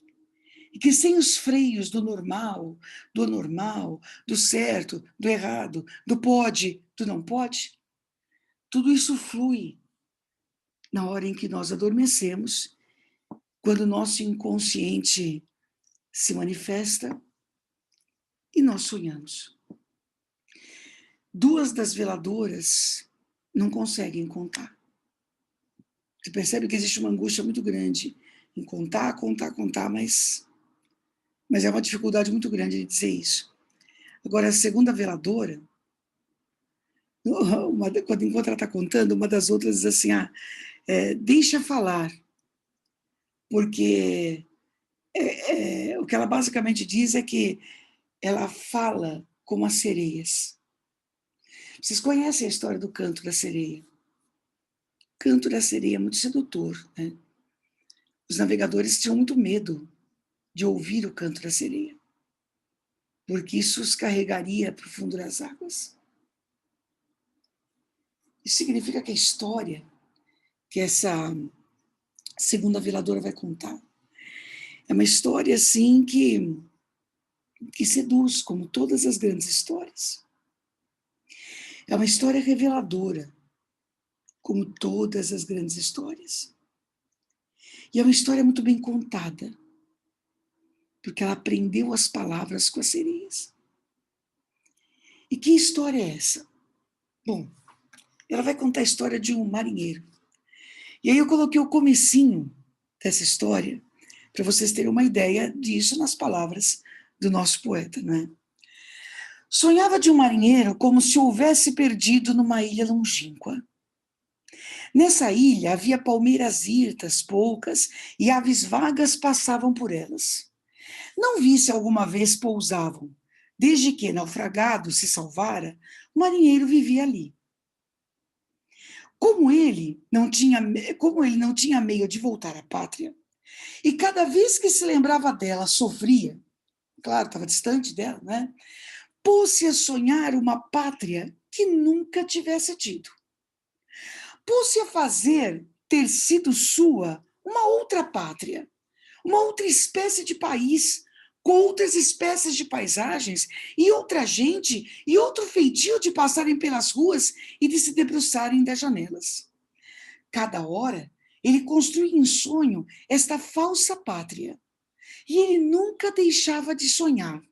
E que sem os freios do normal, do anormal, do certo, do errado, do pode, do não pode, tudo isso flui na hora em que nós adormecemos, quando o nosso inconsciente se manifesta e nós sonhamos. Duas das veladoras não conseguem contar. Você percebe que existe uma angústia muito grande em contar, mas é uma dificuldade muito grande de dizer isso. Agora, a segunda veladora, enquanto ela está contando, uma das outras diz assim, deixa falar, porque o que ela basicamente diz é que ela fala como as sereias. Vocês conhecem a história do canto da sereia? O canto da sereia é muito sedutor, né? Os navegadores tinham muito medo de ouvir o canto da sereia, porque isso os carregaria para o fundo das águas. Isso significa que a história que essa segunda veladora vai contar é uma história, assim, que seduz, como todas as grandes histórias. É uma história reveladora, como todas as grandes histórias. E é uma história muito bem contada, porque ela aprendeu as palavras com as sereias. E que história é essa? Bom, ela vai contar a história de um marinheiro. E aí eu coloquei o comecinho dessa história, para vocês terem uma ideia disso nas palavras do nosso poeta, né? Sonhava de um marinheiro como se houvesse perdido numa ilha longínqua. Nessa ilha havia palmeiras hirtas, poucas, e aves vagas passavam por elas. Não vi se alguma vez pousavam. Desde que, naufragado, se salvara, o marinheiro vivia ali. Como ele não tinha meio de voltar à pátria, e cada vez que se lembrava dela, sofria, claro, estava distante dela, né? Pôs-se a sonhar uma pátria que nunca tivesse tido. Pôs-se a fazer ter sido sua uma outra pátria, uma outra espécie de país, com outras espécies de paisagens, e outra gente, e outro feitio de passarem pelas ruas e de se debruçarem das janelas. Cada hora, ele construía em sonho esta falsa pátria, e ele nunca deixava de sonhar.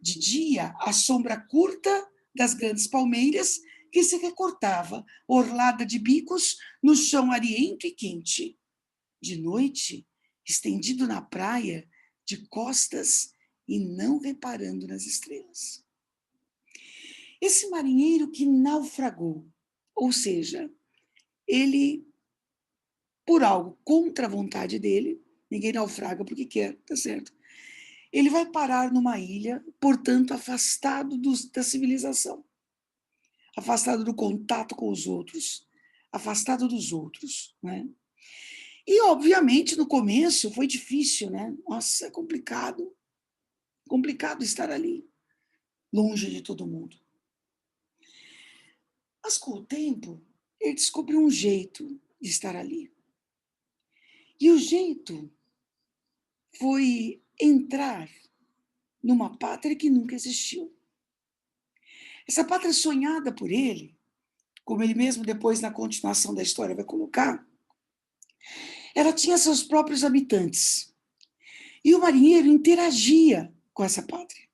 De dia, a sombra curta das grandes palmeiras que se recortava, orlada de bicos, no chão ariento e quente. De noite, estendido na praia, de costas e não reparando nas estrelas. Esse marinheiro que naufragou, ou seja, ele, por algo contra a vontade dele, ninguém naufraga porque quer, tá certo? Ele vai parar numa ilha, portanto, afastado da civilização, afastado do contato com os outros, afastado dos outros, né? E, obviamente, no começo foi difícil, né? Nossa, é complicado estar ali, longe de todo mundo. Mas, com o tempo, ele descobriu um jeito de estar ali. E o jeito foi entrar numa pátria que nunca existiu. Essa pátria sonhada por ele, como ele mesmo depois na continuação da história vai colocar, ela tinha seus próprios habitantes. E o marinheiro interagia com essa pátria.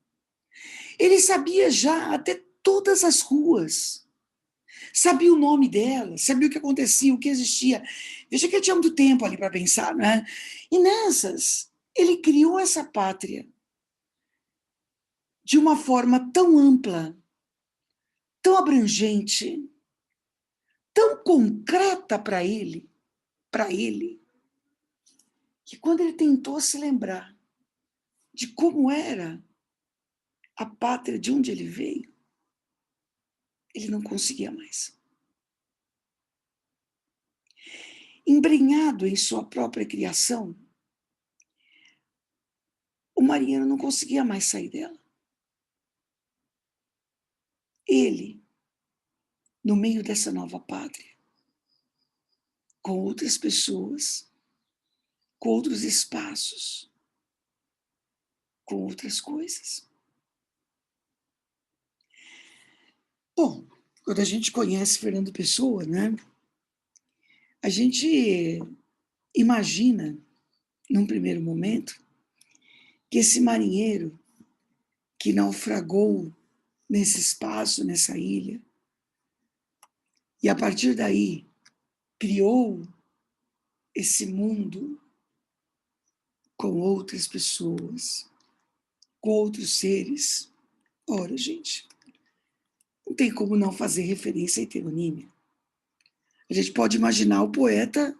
Ele sabia já até todas as ruas, sabia o nome dela, sabia o que acontecia, o que existia. Veja que ele tinha muito tempo ali para pensar, né? E nessas, ele criou essa pátria de uma forma tão ampla, tão abrangente, tão concreta para ele, que quando ele tentou se lembrar de como era a pátria de onde ele veio, ele não conseguia mais. Embrenhado em sua própria criação, o marinheiro não conseguia mais sair dela. Ele, no meio dessa nova pátria, com outras pessoas, com outros espaços, com outras coisas. Bom, quando a gente conhece Fernando Pessoa, né, a gente imagina, num primeiro momento, que esse marinheiro que naufragou nesse espaço, nessa ilha, e a partir daí criou esse mundo com outras pessoas, com outros seres. Ora, gente, não tem como não fazer referência à heteronímia. A gente pode imaginar o poeta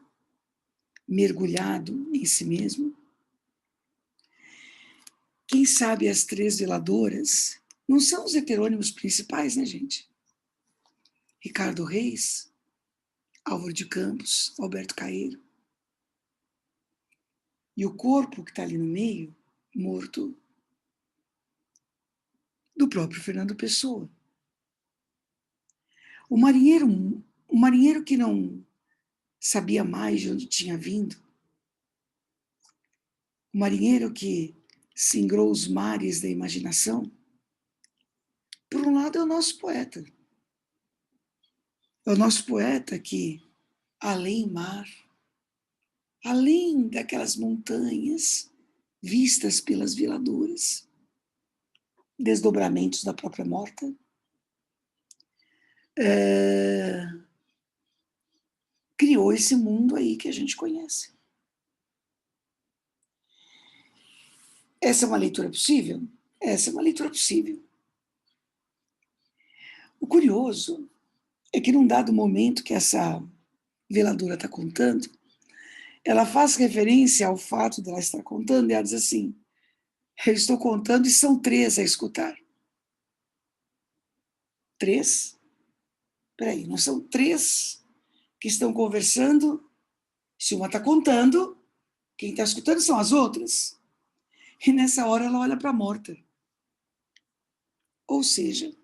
mergulhado em si mesmo. Quem sabe as três veladoras não são os heterônimos principais, né, gente? Ricardo Reis, Álvaro de Campos, Alberto Caeiro. E o corpo que está ali no meio, morto, do próprio Fernando Pessoa. O marinheiro que não sabia mais de onde tinha vindo, o marinheiro que singrou os mares da imaginação, por um lado é o nosso poeta. É o nosso poeta que, além mar, além daquelas montanhas vistas pelas veladoras, desdobramentos da própria morta, criou esse mundo aí que a gente conhece. Essa é uma leitura possível? Essa é uma leitura possível. O curioso é que num dado momento que essa veladora está contando, ela faz referência ao fato de ela estar contando, e ela diz assim, eu estou contando e são três a escutar. Três? Peraí, não são três que estão conversando? Se uma está contando, quem está escutando são as outras. E nessa hora ela olha para a morta. Ou seja,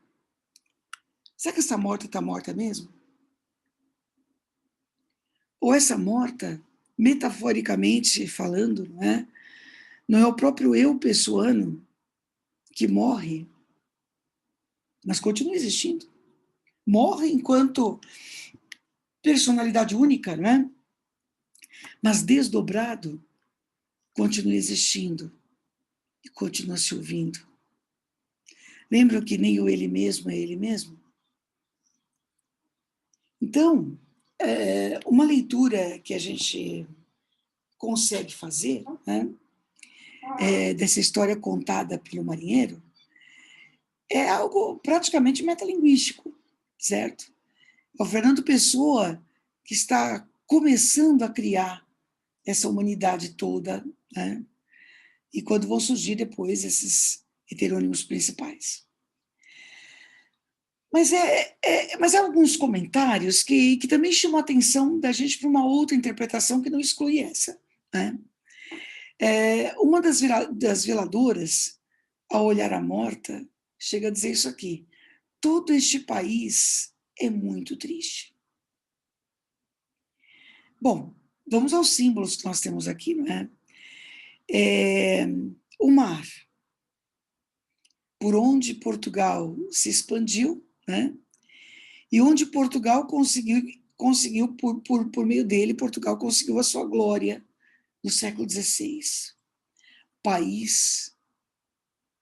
será que essa morta está morta mesmo? Ou essa morta, metaforicamente falando, não é o próprio eu pessoano que morre, mas continua existindo. Morre enquanto personalidade única, mas desdobrado, continua existindo e continua se ouvindo. Lembram que nem o ele mesmo é ele mesmo? Então, uma leitura que a gente consegue fazer, dessa história contada pelo marinheiro, é algo praticamente metalinguístico, certo? É o Fernando Pessoa que está começando a criar essa humanidade toda, e quando vão surgir depois esses heterônimos principais. Mas há alguns comentários que também chamam a atenção da gente para uma outra interpretação que não exclui essa. Uma das veladoras, ao olhar a morta, chega a dizer isso aqui: todo este país é muito triste. Bom, vamos aos símbolos que nós temos aqui, não é? O mar, por onde Portugal se expandiu, né? E onde Portugal conseguiu por meio dele, Portugal conseguiu a sua glória no século XVI. País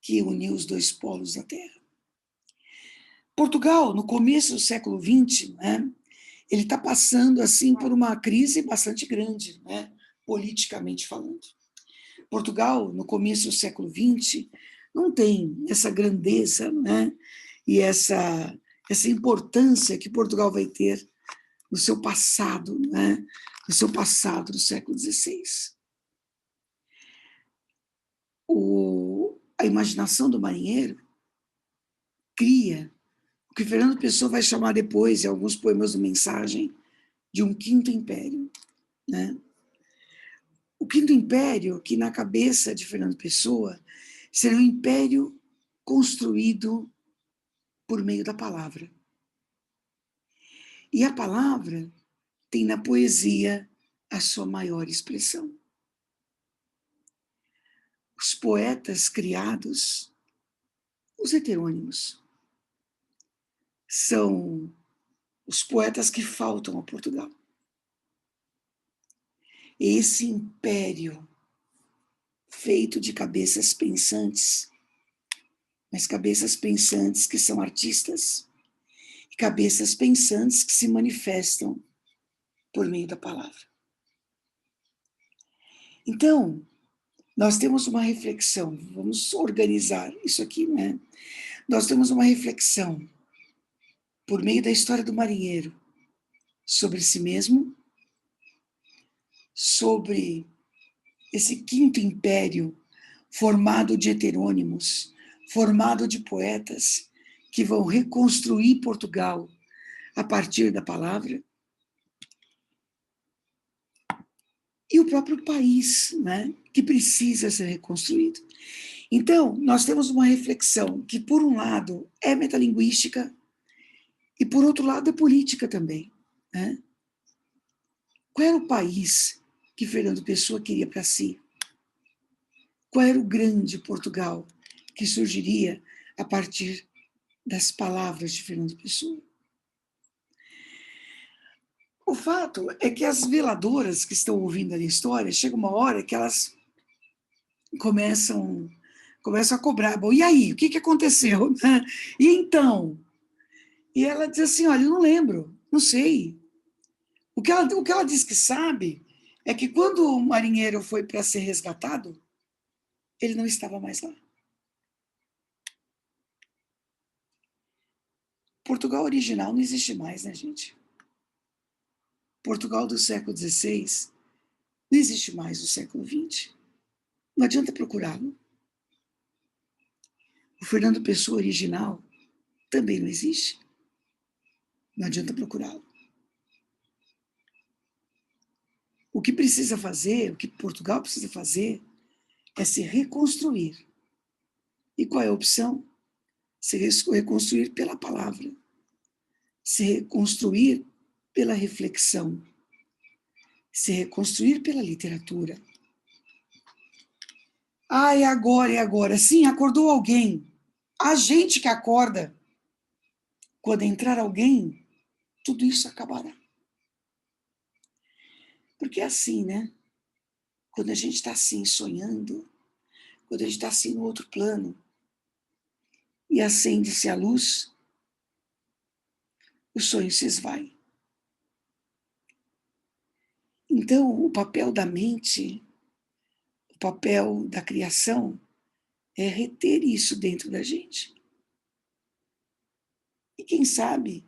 que uniu os dois polos da Terra. Portugal, no começo do século XX, né, ele está passando assim por uma crise bastante grande, né, politicamente falando. Portugal, no começo do século XX, não tem essa grandeza, né, e essa importância que Portugal vai ter no seu passado, né, no seu passado do século XVI. A imaginação do marinheiro cria o que Fernando Pessoa vai chamar depois, em alguns poemas do Mensagem, de um quinto império, né? O quinto império, que na cabeça de Fernando Pessoa, seria um império construído por meio da palavra. E a palavra tem na poesia a sua maior expressão. Os poetas criados, os heterônimos, são os poetas que faltam a Portugal. Esse império feito de cabeças pensantes, mas cabeças pensantes que são artistas, e cabeças pensantes que se manifestam por meio da palavra. Então, nós temos uma reflexão, vamos organizar isso aqui, né? Nós temos uma reflexão por meio da história do marinheiro sobre si mesmo, sobre esse quinto império formado de heterônimos, formado de poetas que vão reconstruir Portugal a partir da palavra, e o próprio país, né, que precisa ser reconstruído. Então, nós temos uma reflexão que, por um lado, é metalinguística e, por outro lado, é política também, né? Qual era o país que Fernando Pessoa queria para si? Qual era o grande Portugal que surgiria a partir das palavras de Fernando Pessoa? O fato é que as veladoras que estão ouvindo a história, chega uma hora que elas começam a cobrar. Bom, e aí, o que aconteceu? E então? E ela diz assim, olha, eu não lembro, não sei. O que ela diz que sabe é que quando o marinheiro foi para ser resgatado, ele não estava mais lá. Portugal original não existe mais, né, gente? Portugal do século XVI não existe mais do século XX. Não adianta procurá-lo. O Fernando Pessoa original também não existe. Não adianta procurá-lo. O que precisa fazer, o que Portugal precisa fazer, é se reconstruir. E qual é a opção? Se reconstruir pela palavra. Se reconstruir pela reflexão. Se reconstruir pela literatura. Ah, é agora, é agora. Sim, acordou alguém. A gente que acorda. Quando entrar alguém, tudo isso acabará. Porque é assim, né? Quando a gente está assim, sonhando, quando a gente está assim no outro plano, e acende-se a luz, o sonho se esvai. Então, o papel da mente, o papel da criação, é reter isso dentro da gente. E quem sabe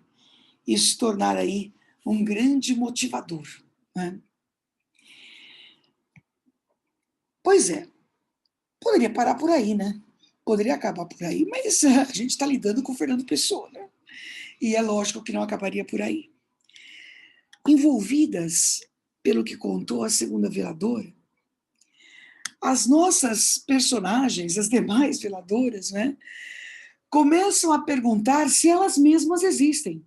isso se tornar aí um grande motivador, né? Pois é, poderia parar por aí, né? Poderia acabar por aí, mas a gente está lidando com o Fernando Pessoa, né? E é lógico que não acabaria por aí. Envolvidas, pelo que contou a segunda veladora, as nossas personagens, as demais veladoras, né, começam a perguntar se elas mesmas existem.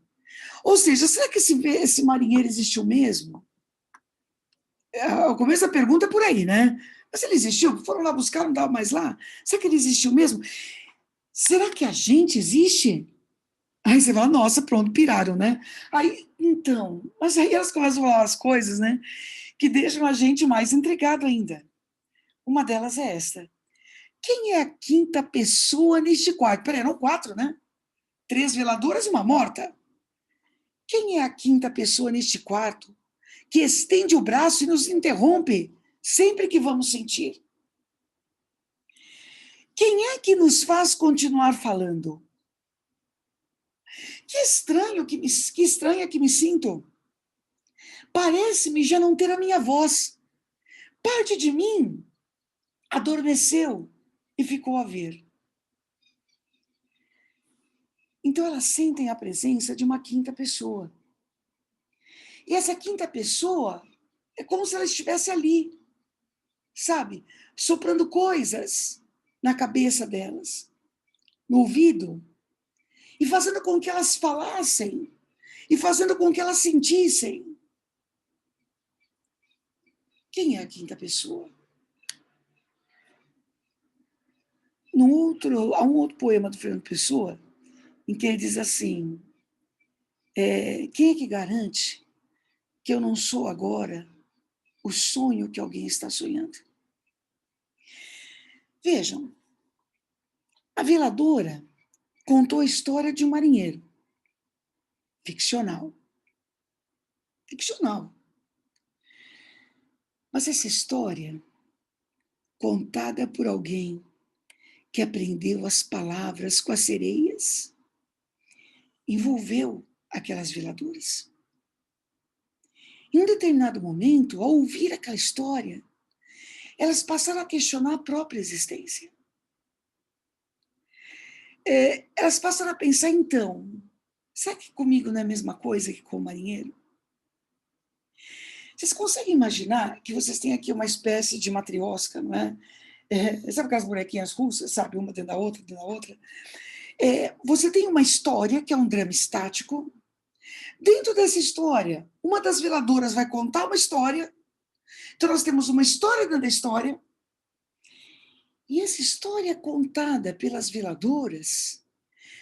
Ou seja, será que esse marinheiro existiu mesmo? O começo da pergunta é por aí, né? Mas ele existiu? Foram lá buscar, não estava mais lá? Será que ele existiu mesmo? Será que a gente existe? Aí você fala, nossa, pronto, piraram, né? Aí, então, mas aí elas começam a falar as coisas, né? Que deixam a gente mais intrigado ainda. Uma delas é essa. Quem é a quinta pessoa neste quarto? Peraí, eram quatro, né? Três veladoras e uma morta. Quem é a quinta pessoa neste quarto que estende o braço e nos interrompe sempre que vamos sentir? Quem é que nos faz continuar falando? Que estranha que me sinto. Parece-me já não ter a minha voz. Parte de mim adormeceu e ficou a ver. Então elas sentem a presença de uma quinta pessoa. E essa quinta pessoa é como se ela estivesse ali, sabe? Soprando coisas na cabeça delas, no ouvido, e fazendo com que elas falassem, e fazendo com que elas sentissem. Quem é a quinta pessoa? Há um outro poema do Fernando Pessoa, em que ele diz assim, quem é que garante que eu não sou agora o sonho que alguém está sonhando? Vejam, a veladora contou a história de um marinheiro, ficcional. Ficcional. Mas essa história, contada por alguém que aprendeu as palavras com as sereias, envolveu aquelas veladoras. Em um determinado momento, ao ouvir aquela história, elas passaram a questionar a própria existência. Elas passaram a pensar, então, será que comigo não é a mesma coisa que com o marinheiro? Vocês conseguem imaginar que vocês têm aqui uma espécie de matriosca, não é? Sabe aquelas bonequinhas russas, sabe? Uma dentro da outra, dentro da outra. Você tem uma história, que é um drama estático. Dentro dessa história, uma das veladoras vai contar uma história. Então, nós temos uma história dentro da história. E essa história contada pelas veladoras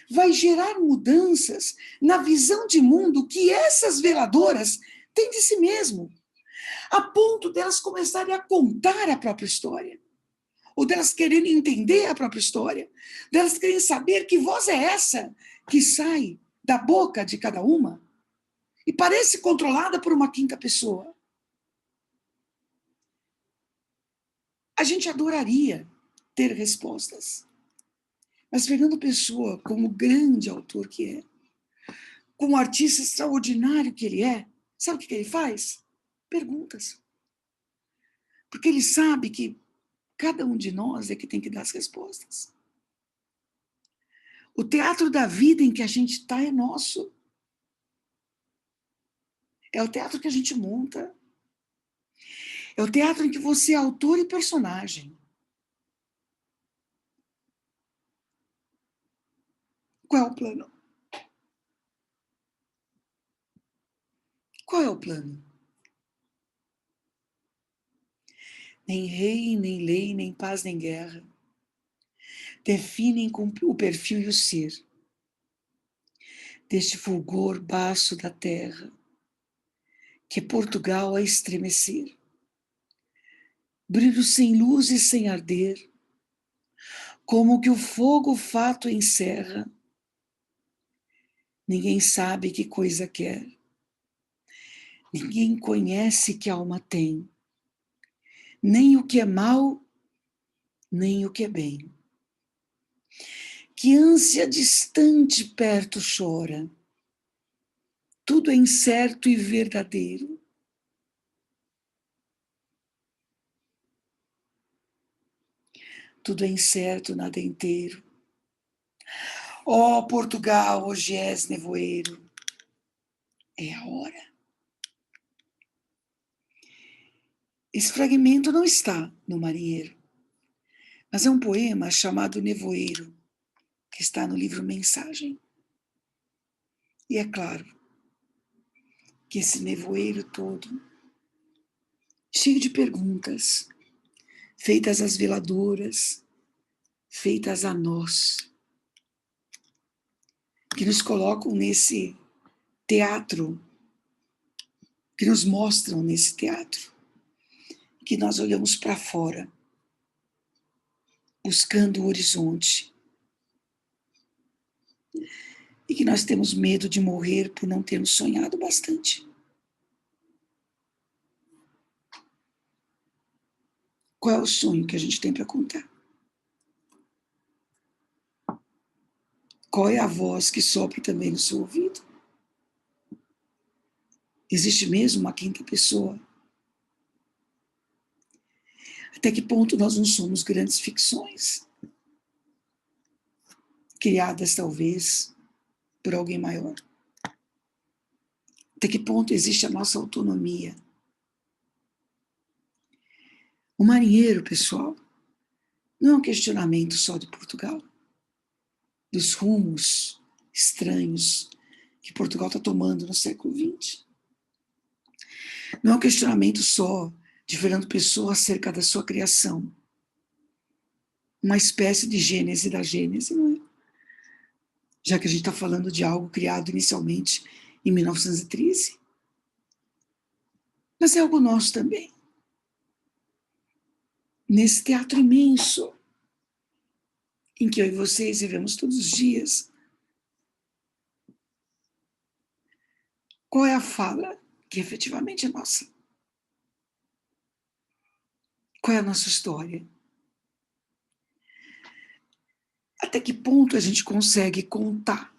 vai gerar mudanças na visão de mundo que essas veladoras têm de si mesmo, a ponto delas começarem a contar a própria história, ou delas quererem entender a própria história, delas querem saber que voz é essa que sai da boca de cada uma e parece controlada por uma quinta pessoa. A gente adoraria ter respostas, mas Fernando Pessoa, como grande autor que é, como artista extraordinário que ele é, sabe o que ele faz? Perguntas. Porque ele sabe que cada um de nós é que tem que dar as respostas. O teatro da vida em que a gente está é nosso. É o teatro que a gente monta. É o teatro em que você é autor e personagem. Qual é o plano? Qual é o plano? Nem rei, nem lei, nem paz, nem guerra definem o perfil e o ser deste fulgor baço da terra, que é Portugal a estremecer. Brilho sem luz e sem arder, como que o fogo fato encerra. Ninguém sabe que coisa quer. Ninguém conhece que alma tem. Nem o que é mal, nem o que é bem. Que ânsia distante perto chora. Tudo é incerto e verdadeiro. Tudo é incerto, nada é inteiro. Ó Portugal, hoje és nevoeiro. É a hora. Esse fragmento não está no Marinheiro, mas é um poema chamado Nevoeiro, que está no livro Mensagem. E é claro que esse nevoeiro todo cheio de perguntas, feitas às veladoras, feitas a nós, que nos colocam nesse teatro, que nos mostram nesse teatro, que nós olhamos para fora, buscando o horizonte, e que nós temos medo de morrer por não termos sonhado bastante. Qual é o sonho que a gente tem para contar? Qual é a voz que sopra também no seu ouvido? Existe mesmo uma quinta pessoa? Até que ponto nós não somos grandes ficções? Criadas, talvez, por alguém maior? Até que ponto existe a nossa autonomia? O marinheiro, pessoal, não é um questionamento só de Portugal, dos rumos estranhos que Portugal está tomando no século XX. Não é um questionamento só de Fernando Pessoa acerca da sua criação, uma espécie de gênese da gênese, não é? Já que a gente está falando de algo criado inicialmente em 1913. Mas é algo nosso também. Nesse teatro imenso, em que eu e vocês vivemos todos os dias, qual é a fala que efetivamente é nossa? Qual é a nossa história? Até que ponto a gente consegue contar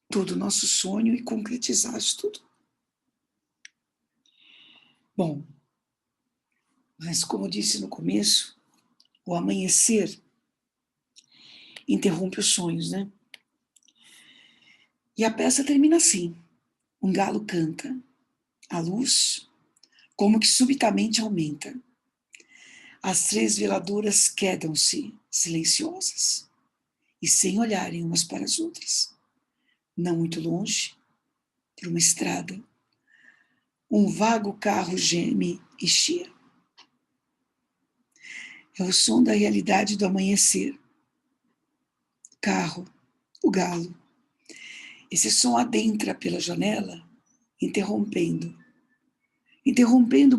todo o nosso sonho e concretizar isso tudo? Bom, mas como eu disse no começo, o amanhecer interrompe os sonhos, né? E a peça termina assim. Um galo canta, a luz, como que subitamente aumenta. As 3 veladoras quedam-se, silenciosas, e sem olharem umas para as outras. Não muito longe, por uma estrada, um vago carro geme e chia. É o som da realidade do amanhecer. Carro, o galo. Esse som adentra pela janela, interrompendo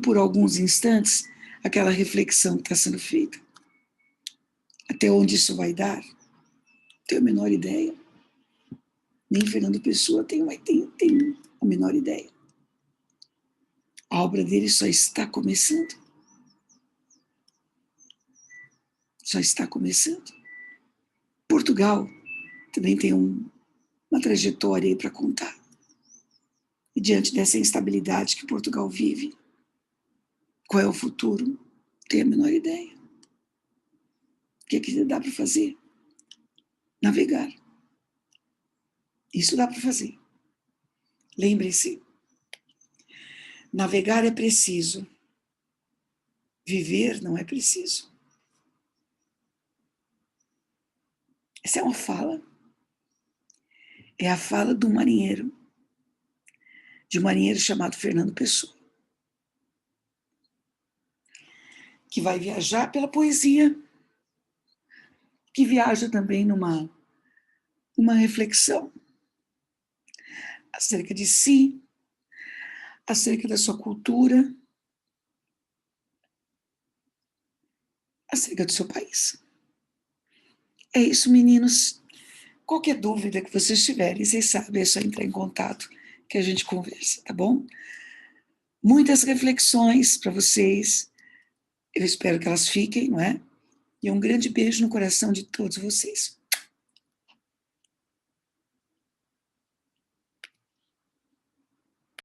por alguns instantes aquela reflexão que está sendo feita. Até onde isso vai dar? Não tenho a menor ideia. Nem Fernando Pessoa tem a menor ideia. A obra dele só está começando. Só está começando. Portugal também tem uma trajetória aí para contar. E diante dessa instabilidade que Portugal vive, qual é o futuro? Não tenho a menor ideia. O que é que dá para fazer? Navegar. Isso dá para fazer. Lembre-se, navegar é preciso. Viver não é preciso. Essa é uma fala. É a fala de um marinheiro chamado Fernando Pessoa, que vai viajar pela poesia, que viaja também numa reflexão acerca de si, acerca da sua cultura, acerca do seu país. É isso, meninos. Qualquer dúvida que vocês tiverem, vocês sabem, é só entrar em contato que a gente conversa, tá bom? Muitas reflexões para vocês. Eu espero que elas fiquem, não é? E um grande beijo no coração de todos vocês.